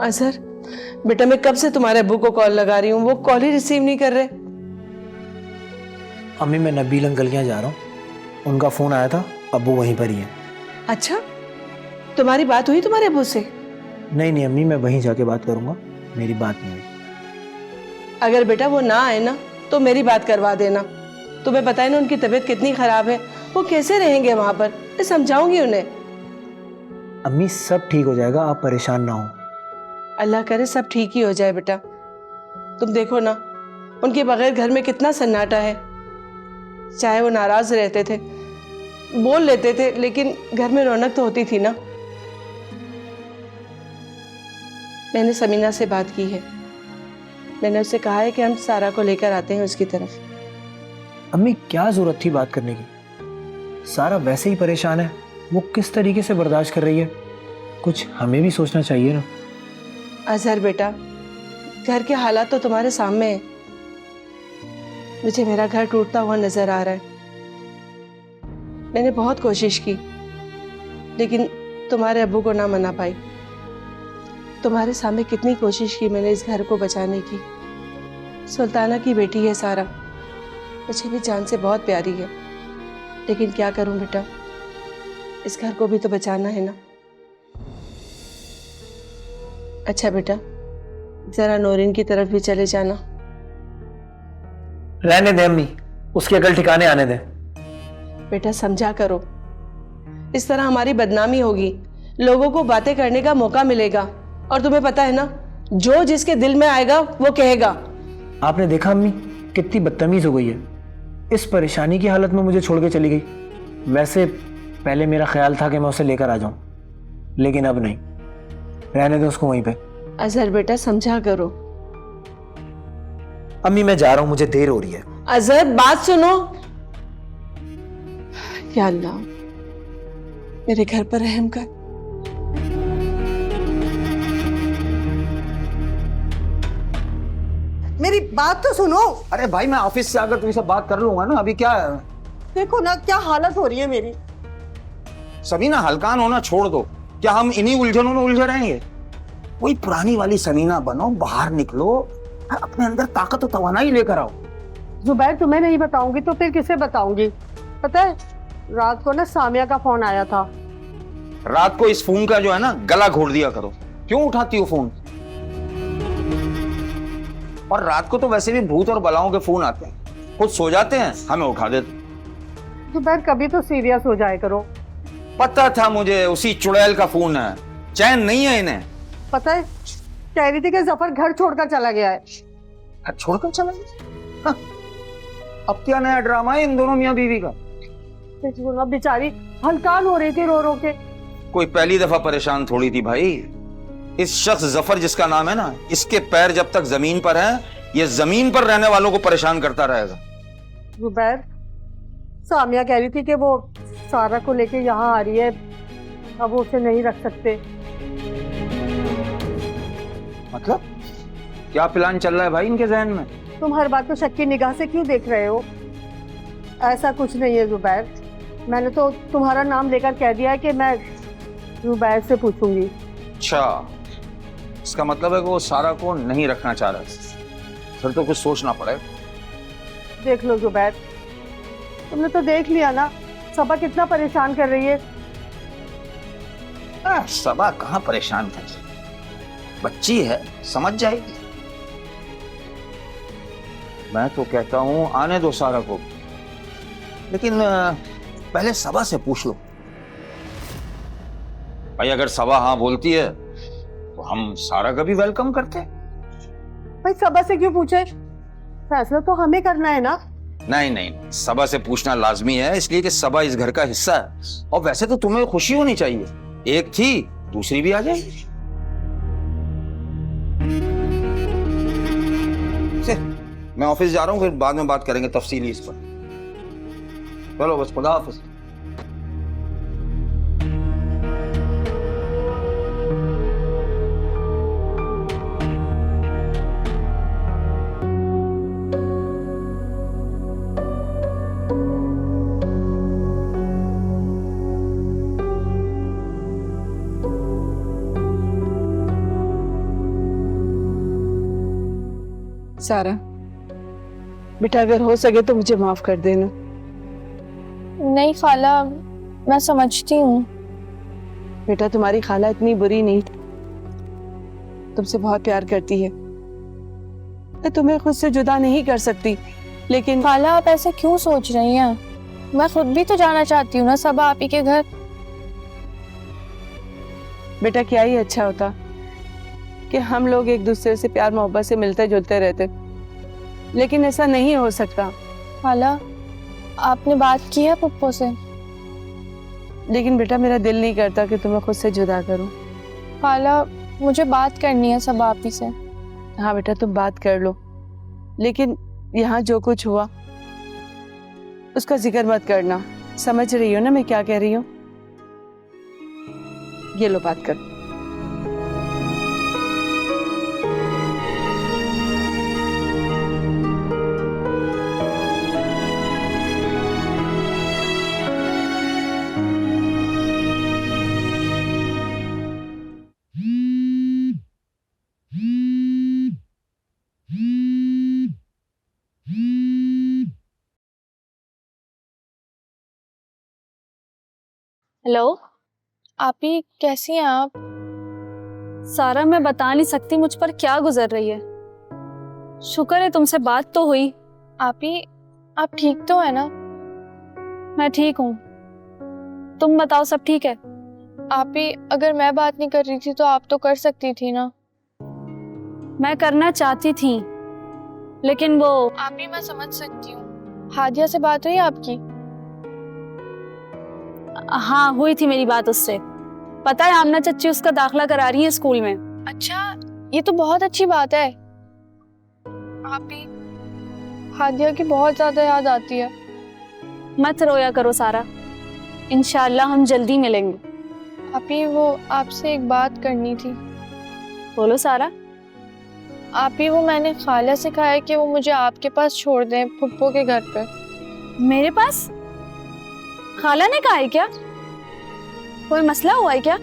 अजहर बेटा, मैं कब से तुम्हारे अब्बू को कॉल लगा रही हूँ, वो कॉल ही रिसीव नहीं कर रहे। अम्मी मैं नबील अंकल के यहाँ जा रहा हूँ, उनका फोन आया था, अब्बू वहीं पर ही है। अच्छा, तुम्हारी बात हुई तुम्हारे अब्बू से? नहीं नहीं अम्मी, मैं वहीं जाके बात करूंगा, मेरी बात नहीं हुई। अगर बेटा वो ना आए ना तो मेरी बात करवा देना। तुम्हें पता है ना उनकी तबीयत कितनी खराब है, वो कैसे रहेंगे वहां पर? मैं समझाऊंगी उन्हें। अम्मी सब ठीक हो जाएगा, आप परेशान ना हो। अल्लाह करे सब ठीक ही हो जाए बेटा। तुम देखो ना, उनके बगैर घर में कितना सन्नाटा है। चाहे वो नाराज रहते थे, बोल लेते थे, लेकिन घर में रौनक तो होती थी ना। मैंने समीना से बात की है, मैंने उससे कहा है कि हम सारा को लेकर आते हैं उसकी तरफ। अम्मी क्या जरूरत थी बात करने की, सारा वैसे ही परेशान है, वो किस तरीके से बर्दाश्त कर रही है, कुछ हमें भी सोचना चाहिए ना। अजहर बेटा, घर के हालात तो तुम्हारे सामने हैं। मुझे मेरा घर टूटता हुआ नजर आ रहा है। मैंने बहुत कोशिश की, लेकिन तुम्हारे अब्बू को ना मना पाई। तुम्हारे सामने कितनी कोशिश की मैंने इस घर को बचाने की। सुल्ताना की बेटी है सारा, मुझे भी जान से बहुत प्यारी है, लेकिन क्या करूं बेटा, इस घर को भी तो बचाना है ना। अच्छा बेटा, जरा नौरीन की तरफ भी चले जाना। रहने दे अम्मी, उसकी अकल ठिकाने आने दे। बेटा समझा करो, इस तरह हमारी बदनामी होगी, लोगों को बातें करने का मौका मिलेगा, और तुम्हें पता है ना, जो जिसके दिल में आएगा वो कहेगा। आपने देखा अम्मी कितनी बदतमीज हो गई है, इस परेशानी की हालत में मुझे छोड़ के चली गई। वैसे पहले मेरा ख्याल था कि मैं उसे लेकर आ जाऊं, लेकिन अब नहीं, रहने दे उसको वहीं पे। अजहर बेटा समझा करो। अम्मी मैं जा रहा हूं, मुझे देर हो रही है। अजहर बात सुनो। या अल्लाह, मेरे घर पर रहम कर। मेरी बात तो सुनो। अरे भाई मैं ऑफिस से आकर तुमसे बात कर लूंगा ना, अभी क्या है? देखो ना क्या हालत हो रही है मेरी। समीना हलकान होना छोड़ दो, क्या हम इन्हीं उलझनों में उलझे रहेंगे? कोई पुरानी वाली समीना बनो, बाहर निकलो, अपने अंदर ताकत और तवानाई लेकर आओ। जुबैर तुम्हें नहीं बताऊंगी तो फिर किसे बताऊंगी? पता है रात को ना सामिया का फोन आया था। रात को इस फोन का जो है ना गला घोट दिया करो, क्यों उठाती हो फोन? और रात को तो वैसे भी भूत और बलाओं के फोन आते हैं, खुद सो जाते हैं, हमें उठा देते। जुबैर कभी तो सीरियस हो जाए करो। पता था मुझे उसी चुड़ैल का फोन है, चैन नहीं है इन्हें। पता है कह रही थी कि जफर घर छोड़कर चला गया है। घर छोड़कर चला गया? हाँ। अब क्या नया ड्रामा है इन दोनों मियां बीवी का? देखो बेचारी हलकान हो रही थी रो रो के। कोई पहली दफा परेशान थोड़ी थी भाई। इस शख्स जफर जिसका नाम है ना, इसके पैर जब तक जमीन पर हैं, ये जमीन पर रहने वालों को परेशान करता रहेगा। जुबैर सामिया कह रही थी कि वो सारा को लेके यहाँ आ रही है, अब वो उसे नहीं रख सकते। मतलब क्या प्लान चल रहा है भाई इनके जहन में? तुम हर बात को शक की निगाह से क्यों देख रहे हो? ऐसा कुछ नहीं है जुबैर, मैंने तो तुम्हारा नाम लेकर कह दिया है कि मैं जुबैर से पूछूंगी। अच्छा, इसका मतलब है कि वो सारा को नहीं रखना चाह रहा, फिर तो कुछ सोचना पड़ेगा। देख लो जुबैर, तुमने तो देख लिया ना सबा कितना परेशान कर रही है। सबा कहाँ परेशान कर, बच्ची है, समझ जाएगी। मैं तो कहता हूं आने दो सारा को, लेकिन पहले सबा से पूछ लो भाई। अगर सबा हाँ बोलती है तो हम सारा का भी वेलकम करते हैं। भाई सबा से क्यों पूछे, फैसला तो हमें करना है ना। नहीं नहीं, सबा से पूछना लाजमी है, इसलिए कि सबा इस घर का हिस्सा है। और वैसे तो तुम्हें खुशी होनी चाहिए, एक थी दूसरी भी आ जाएगी। मैं ऑफिस जा रहा हूँ, फिर बाद में बात करेंगे तफसीली इस पर। चलो बस, खुदा हाफिज। सारा, बेटा अगर हो सके तो मुझे माफ कर देना। नहीं खाला, मैं समझती हूँ। बेटा तुम्हारी खाला इतनी बुरी नहीं, तुमसे बहुत प्यार करती है। मैं तुम्हें खुद से जुदा नहीं कर सकती, लेकिन खाला आप ऐसे क्यों सोच रही हैं? मैं खुद भी तो जाना चाहती हूँ ना सब आप ही के घर। बेटा क्या ही अच्छा होता कि हम लोग एक दूसरे से प्यार मोहब्बत से मिलते जुलते रहते, लेकिन ऐसा नहीं हो सकता। खाला आपने बात की है पप्पो से? लेकिन बेटा मेरा दिल नहीं करता कि तुम्हें खुद से जुदा करूं। खाला मुझे बात करनी है सब आप ही से। हाँ बेटा तुम बात कर लो, लेकिन यहाँ जो कुछ हुआ उसका जिक्र मत करना। समझ रही हो ना मैं क्या कह रही हूँ? ये लो बात कर। हेलो आप ही, कैसी हैं आप? सारा मैं बता नहीं सकती मुझ पर क्या गुजर रही है। शुक्र है तुमसे बात तो हुई। आप ही, आप ठीक तो है ना? मैं ठीक हूँ, तुम बताओ सब ठीक है? आप ही, अगर मैं बात नहीं कर रही थी तो आप तो कर सकती थी ना। मैं करना चाहती थी, लेकिन वो आप ही, मैं समझ सकती हूँ। हादिया से बात हुई आपकी? हाँ हुई थी मेरी बात उससे। पता है आमना चच्ची उसका दाखिला करा रही है स्कूल में। अच्छा, ये तो बहुत अच्छी बात है। आप ही, हादिया की बहुत ज्यादा याद आती है। मत रोया करो सारा, इंशाल्लाह हम जल्दी मिलेंगे। आप ही, वो आपसे एक बात करनी थी। बोलो सारा। आप ही, वो मैंने खाला से कहा है कि वो मुझे आपके पास छोड़ दें, फुप्पो के घर पे। मेरे पास? खाला ने कहा है क्या? कोई मसला हुआ है क्या?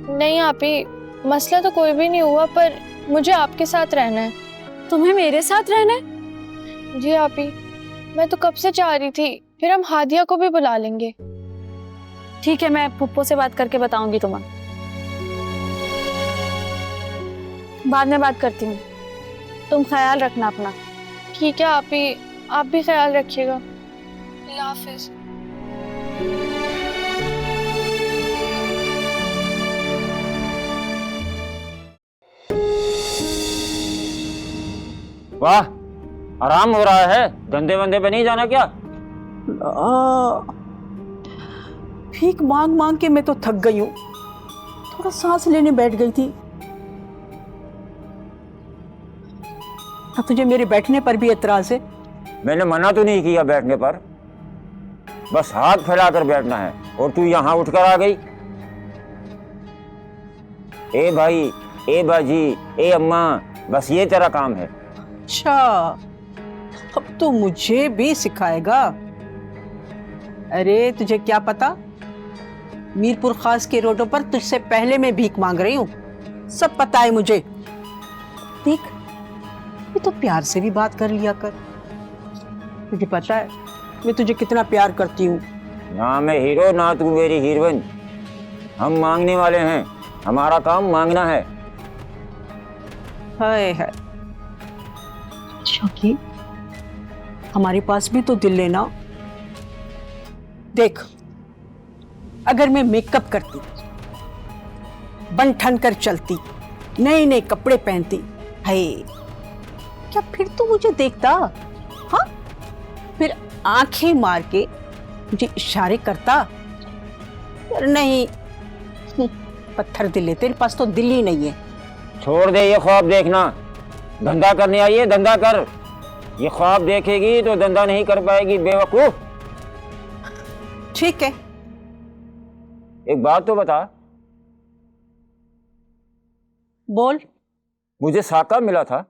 नहीं आप ही, मसला तो कोई भी नहीं हुआ, पर मुझे आपके साथ रहना है। तुम्हें मेरे साथ रहना है? जी आप ही, मैं तो कब से चाह रही थी। फिर हम हादिया को भी बुला लेंगे। ठीक है, मैं पुप्पो से बात करके बताऊंगी तुम्हें। बाद में बात करती हूँ, तुम ख्याल रखना अपना। ठीक है आप ही, आप भी ख्याल रखिएगा। अल्लाह हाफिज। वाह, आराम हो रहा है, धंधे वंधे पे नहीं जाना क्या? भीख मांग मांग के मैं तो थक गई हूँ, थोड़ा सांस लेने बैठ गई थी। अब तुझे मेरे बैठने पर भी एतराज है? मैंने मना तो नहीं किया बैठने पर, बस हाथ फैलाकर बैठना है, और तू यहाँ उठकर आ गई। ए भाई, ए बाजी, ए अम्मा, बस ये तेरा काम है। अच्छा, अब तो मुझे भी सिखाएगा? अरे तुझे क्या पता, मीरपुर खास के रोडों पर तुझसे पहले मैं भीख मांग रही हूँ, सब पता है मुझे। देख, ये तो प्यार से भी बात कर लिया कर। तुझे पता है मैं तुझे कितना प्यार करती हूँ। ना मैं हीरो, ना तू मेरी हीरोइन। हम मांगने वाले हैं, हमारा काम मांगना है। हाय हाय, शौकी, हमारे पास भी तो दिल लेना। देख, अगर मैं मेकअप करती, बन ठन कर चलती, नए नए कपड़े पहनती, हाय, क्या फिर तू मुझे देखता? हाँ, फिर आंखें मार के मुझे इशारे करता? नहीं, पत्थर दिल है तेरे पास, तो दिल ही नहीं है। छोड़ दे ये ख्वाब देखना, धंधा करने आई है, धंधा कर। ये ख्वाब देखेगी तो धंधा नहीं कर पाएगी, बेवकूफ। ठीक है, एक बात तो बता, बोल। मुझे साका मिला था,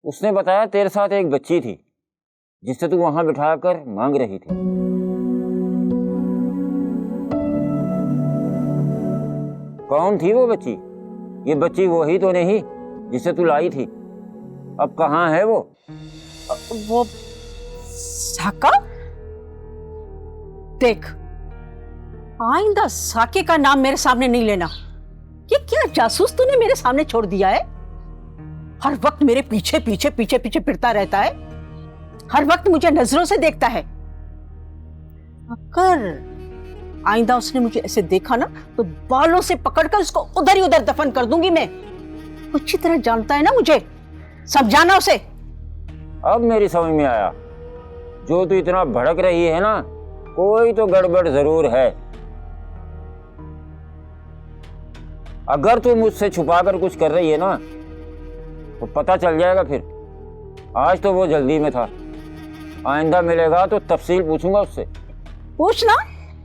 उसने बताया तेरे साथ एक बच्ची थी जिससे तू वहां बिठाकर मांग रही थी। कौन थी वो बच्ची? ये बच्ची वही तो नहीं जिसे तू लाई थी? अब कहाँ है वो? वो साका? देख, आइंदा साके का नाम मेरे सामने नहीं लेना। ये क्या जासूस तूने मेरे सामने छोड़ दिया है? हर वक्त मेरे पीछे पीछे पीछे पीछे फिरता रहता है, हर वक्त मुझे नजरों से देखता है। अगर आइंदा उसने मुझे ऐसे देखा ना तो बालों से पकड़कर उसको उधर ही उधर दफन कर दूंगी मैं। अच्छी तरह जानता है ना मुझे, समझाना उसे। अब मेरी समझ में आया, जो तू इतना भड़क रही है ना, कोई तो गड़बड़ जरूर है। अगर तू मुझसे छुपाकर कुछ कर रही है ना तो पता चल जाएगा फिर। आज तो वो जल्दी में था, आइंदा मिलेगा तो तफसील पूछूंगा उससे। पूछना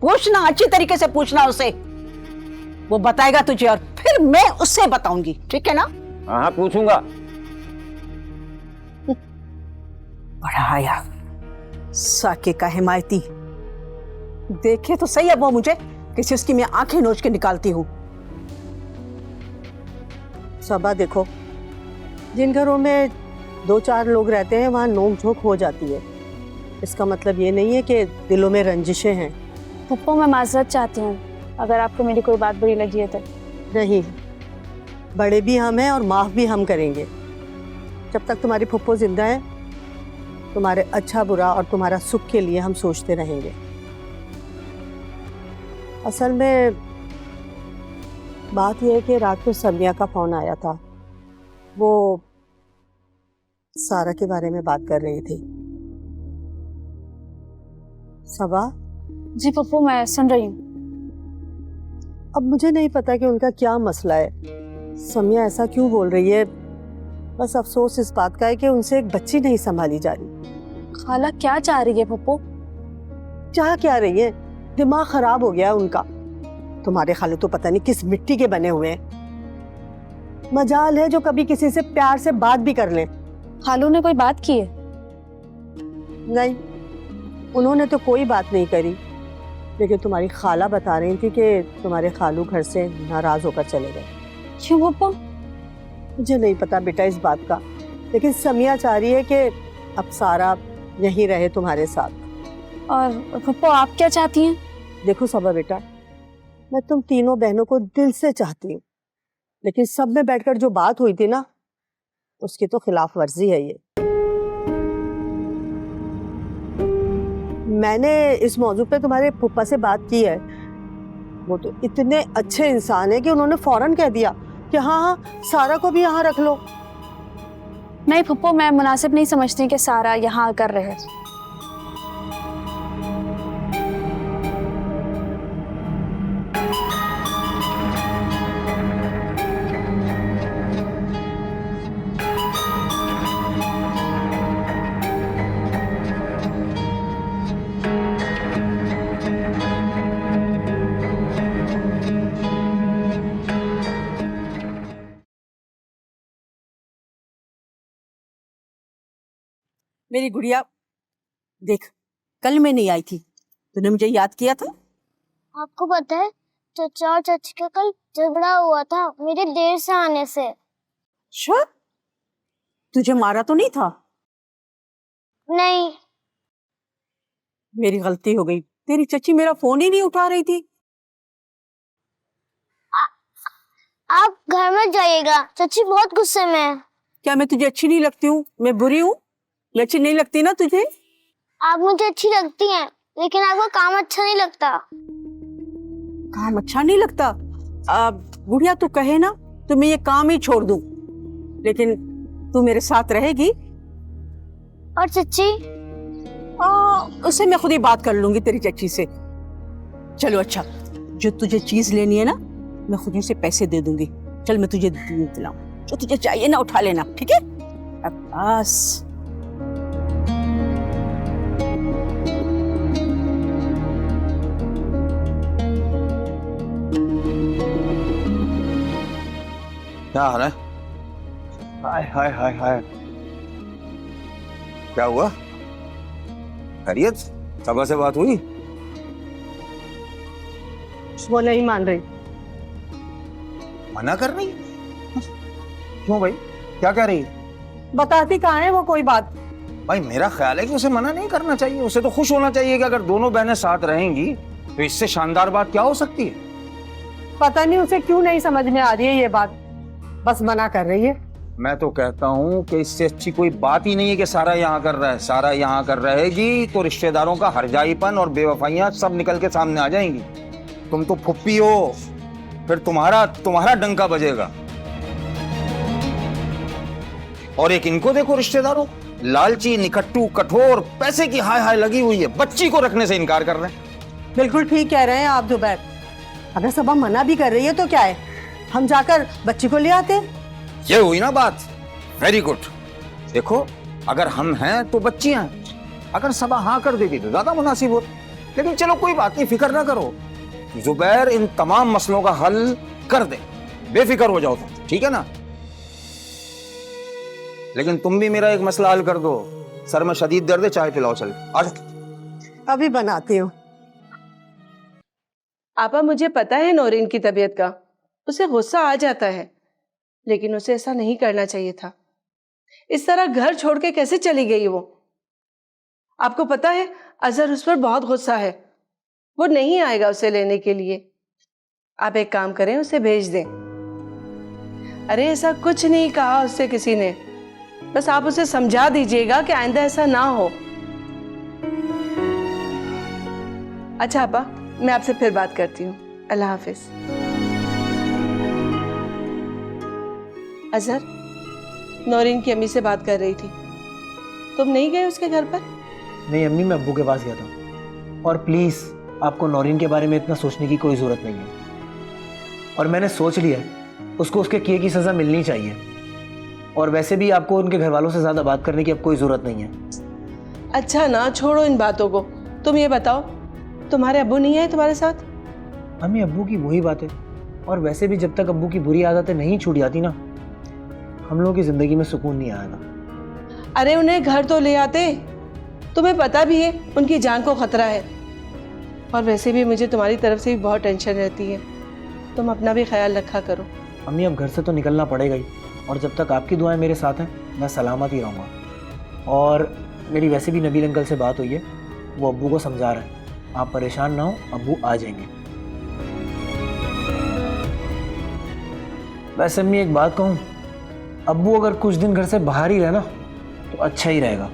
पूछना, अच्छी तरीके से पूछना उसे, वो बताएगा तुझे और फिर मैं उससे बताऊंगी, ठीक है ना? हाँ पूछूंगा। बड़ा आया साके का हिमायती, देखे तो सही अब वो मुझे किसी उसकी मैं आंखें नोच के निकालती हूँ। सबा देखो, जिन घरों में 2-4 लोग रहते हैं वहां नोक झोंक हो जाती है। इसका मतलब ये नहीं है कि दिलों में रंजिशें हैं। पप्पू मैं माजरत चाहती हूँ अगर आपको मेरी कोई बात बुरी लगी है तो। नहीं, बड़े भी हम हैं और माफ भी हम करेंगे। जब तक तुम्हारी फुप्पो जिंदा है, तुम्हारे अच्छा बुरा और तुम्हारा सुख के लिए हम सोचते रहेंगे। असल में बात यह है कि रात को समिया का फोन आया था। वो सारा के बारे में बात कर रही थी। सबा? जी पप्पू मैं सुन रही हूँ। अब मुझे नहीं पता कि उनका क्या मसला है, समिया ऐसा क्यों बोल रही है। बस अफसोस इस बात का है कि उनसे एक बच्ची नहीं संभाली जा रही। खाला क्या चाह रही है पप्पू? चाह क्या रही है? दिमाग खराब हो गया है उनका। तुम्हारे खाले तो पता नहीं किस मिट्टी के बने हुए हैं। मजाल है जो कभी किसी से प्यार से बात भी कर लें। खालू ने कोई बात की है? नहीं, उन्होंने तो कोई बात नहीं करी, लेकिन तुम्हारी खाला बता रही थी कि तुम्हारे खालू घर से नाराज होकर चले गए। क्यों पप्पू? मुझे नहीं पता बेटा इस बात का, लेकिन समिया चाह रही है कि अब सारा यहीं रहे तुम्हारे साथ। और पप्पू आप क्या चाहती हैं? देखो सबा बेटा, मैं तुम तीनों बहनों को दिल से चाहती हूँ, लेकिन सब में बैठकर जो बात हुई थी ना, उसकी तो खिलाफ वर्जी है ये। मैंने इस मौजू पे तुम्हारे फूफा से बात की है। वो तो इतने अच्छे इंसान है कि उन्होंने फौरन कह दिया कि हाँ हाँ सारा को भी यहाँ रख लो। नहीं पप्पू मैं मुनासिब नहीं समझती कि सारा यहाँ कर रहे हैं। मेरी गुड़िया देख, कल मैं नहीं आई थी, तूने मुझे याद किया था। आपको पता है चाचा और चाची का कल झगड़ा हुआ था मेरे देर से आने से। अच्छा, तुझे मारा तो नहीं था? नहीं। मेरी गलती हो गई, तेरी चची मेरा फोन ही नहीं उठा रही थी। आप घर मत जाइएगा, चाची बहुत गुस्से में है। क्या मैं तुझे अच्छी नहीं लगती हूँ? मैं बुरी हूँ? मैं अच्छी नहीं लगती ना तुझे? आप मुझे अच्छी लगती हैं, लेकिन आपका काम अच्छा नहीं लगता। काम अच्छा नहीं लगता? गुड़िया तू कहे ना तो मैं ये काम ही छोड़ दूं, लेकिन तू मेरे साथ रहेगी। और चच्ची? उससे मैं खुद ही बात कर लूंगी तेरी चच्ची से। चलो अच्छा, जो तुझे चीज लेनी है ना, मैं खुद ही उसे पैसे दे दूंगी। चल मैं तुझे दिलाऊं, जो तुझे चाहिए ना उठा लेना, ठीक है? बस क्या हाल है? हाय हाय हाय हाय। क्या हुआ? खैरियत? सबा से बात हुई? वो नहीं मान रही। मना कर रही? क्यों भाई, क्या कह रही? बताती कहाँ है वो कोई बात। भाई मेरा ख्याल है कि उसे मना नहीं करना चाहिए, उसे तो खुश होना चाहिए कि अगर दोनों बहनें साथ रहेंगी तो इससे शानदार बात क्या हो सकती है। पता नहीं उसे क्यों नहीं समझ में आ रही है ये बात, बस मना कर रही है। मैं तो कहता हूँ कि इससे अच्छी कोई बात ही नहीं है कि सारा यहाँ कर रहा है। सारा यहाँ कर रहेगी तो रिश्तेदारों का हरजाईपन और बेवफाइयां सब निकल के सामने आ जाएंगी। तुम तो फुप्पी हो, फिर तुम्हारा डंका बजेगा। और एक इनको देखो, रिश्तेदारों लालची, निकट्टू, कठोर, पैसे की हाय हाय लगी हुई है, बच्ची को रखने से इनकार कर रहे हैं। बिल्कुल ठीक कह रहे हैं आप जुबैर। अगर सबा मना भी कर रही है तो क्या है, हम जाकर बच्ची को ले आते। ये हुई ना बात, वेरी गुड। देखो अगर हम हैं तो बच्चियां हैं, अगर सबा हाँ कर देगी तो ज्यादा मुनासिब हो। लेकिन चलो कोई बात नहीं, फिक्र ना करो, जुबैर इन तमाम मसलों का हल कर दे, बेफिक्र हो जाओ तुम, ठीक है ना। लेकिन तुम भी मेरा एक मसला हल कर दो, सर में शदीद दर्द है, चाय पिलाओ, चल आ जाओ। अभी बनाती हूँ। आपा मुझे पता है नौरीन की तबीयत का, उसे गुस्सा आ जाता है, लेकिन उसे ऐसा नहीं करना चाहिए था। इस तरह घर छोड़ के कैसे चली गई वो? आपको पता है अजहर उस पर बहुत गुस्सा है, वो नहीं आएगा उसे लेने के लिए। आप एक काम करें, उसे भेज दें। अरे ऐसा कुछ नहीं कहा उससे किसी ने, बस आप उसे समझा दीजिएगा कि आइंदा ऐसा ना हो। अच्छा आपा, मैं आपसे फिर बात करती हूँ। अल्लाह हाफिज। अजहर, नौरीन की अम्मी से बात कर रही थी, तुम नहीं गए उसके घर पर? नहीं अम्मी, मैं अब्बू के पास गया था। और प्लीज़ आपको नौरीन के बारे में इतना सोचने की कोई ज़रूरत नहीं है। और मैंने सोच लिया है, उसको उसके किए की सज़ा मिलनी चाहिए। और वैसे भी आपको उनके घर वालों से ज़्यादा बात करने की अब कोई ज़रूरत नहीं है। अच्छा ना, छोड़ो इन बातों को। तुम ये बताओ, तुम्हारे अब्बू नहीं आए तुम्हारे साथ? अम्मी अब्बू की वही बात है। और वैसे भी जब तक अब्बू की बुरी आदतें नहीं छूट जाती ना, हम लोगों की ज़िंदगी में सुकून नहीं आएगा। अरे उन्हें घर तो ले आते, तुम्हें पता भी है उनकी जान को खतरा है। और वैसे भी मुझे तुम्हारी तरफ से भी बहुत टेंशन रहती है, तुम अपना भी ख्याल रखा करो। अम्मी अब घर से तो निकलना पड़ेगा ही, और जब तक आपकी दुआएं मेरे साथ हैं मैं सलामत ही रहूँगा। और मेरी वैसे भी नबील अंकल से बात हुई है, वो अब्बू को समझा रहे हैं, आप परेशान ना हो, अब्बू आ जाएंगे। वैसे अम्मी एक बात कहूँ, अब्बू अगर कुछ दिन घर से बाहर ही रहे ना तो अच्छा ही रहेगा।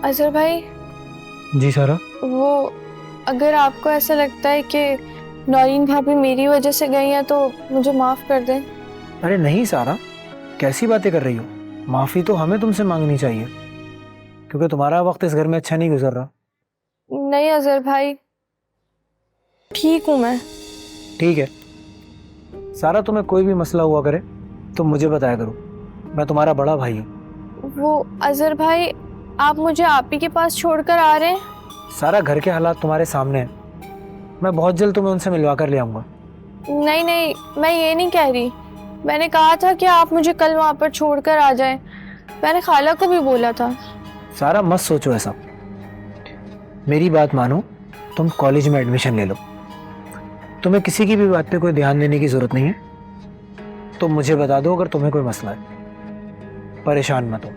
अजहर भाई, जी सारा। वो अगर आपको ऐसा लगता है कि नौरीन भाभी मेरी वजह से गई हैं तो मुझे माफ़ कर दें। अरे नहीं सारा, कैसी बातें कर रही हो? माफ़ी तो हमें तुमसे मांगनी चाहिए, क्योंकि तुम्हारा वक्त इस घर में अच्छा नहीं गुजर रहा। नहीं अजहर भाई, ठीक हूँ मैं। ठीक है सारा, तुम्हें कोई भी मसला हुआ करे तो मुझे बताया करो, मैं तुम्हारा बड़ा भाई हूँ। वो अजहर भाई, आप मुझे आप ही के पास छोड़कर आ रहे हैं? सारा घर के हालात तुम्हारे सामने हैं, मैं बहुत जल्द तुम्हें उनसे मिलवा कर ले आऊँगा। नहीं नहीं, मैं ये नहीं कह रही। मैंने कहा था कि आप मुझे कल वहाँ पर छोड़कर आ जाएं। मैंने खाला को भी बोला था। सारा मत सोचो ऐसा, मेरी बात मानो, तुम कॉलेज में एडमिशन ले लो। तुम्हें किसी की भी बात पे कोई ध्यान देने की ज़रूरत नहीं है। तुम मुझे बता दो अगर तुम्हें कोई मसला है, परेशान मत हो।